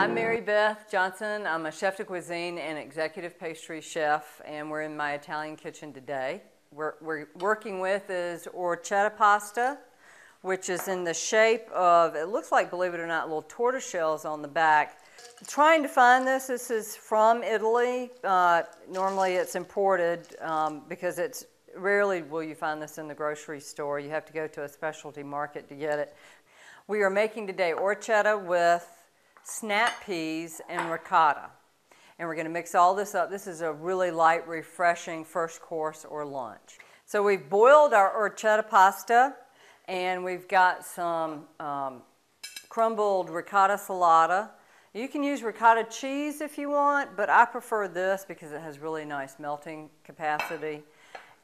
I'm Mary Beth Johnson. I'm a chef de cuisine and executive pastry chef, and we're in my Italian kitchen today. We're working with is orecchietta pasta, which is in the shape of, it looks like, believe it or not, little tortoise shells on the back. Trying to find this is from Italy. Normally it's imported because it's rarely will you find this in the grocery store. You have to go to a specialty market to get it. We are making today orecchietta with snap peas and ricotta. And we're going to mix all this up. This is a really light, refreshing first course or lunch. So we've boiled our orecchietta pasta, and we've got some crumbled ricotta salata. You can use ricotta cheese if you want, but I prefer this because it has really nice melting capacity.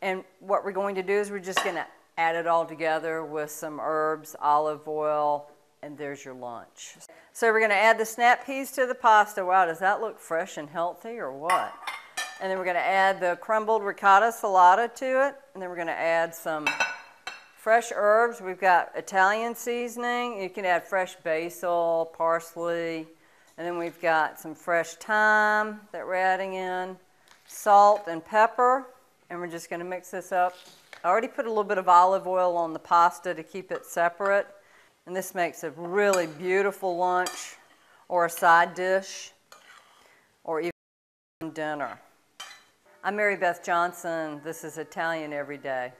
And what we're going to do is we're just going to add it all together with some herbs, olive oil, and there's your lunch. So we're going to add the snap peas to the pasta. Wow, does that look fresh and healthy or what? And then we're going to add the crumbled ricotta salata to it. And then we're going to add some fresh herbs. We've got Italian seasoning. You can add fresh basil, parsley. And then we've got some fresh thyme that we're adding in, salt and pepper. And we're just going to mix this up. I already put a little bit of olive oil on the pasta to keep it separate. And this makes a really beautiful lunch or a side dish or even dinner. I'm Mary Beth Johnson. This is Italian Every Day.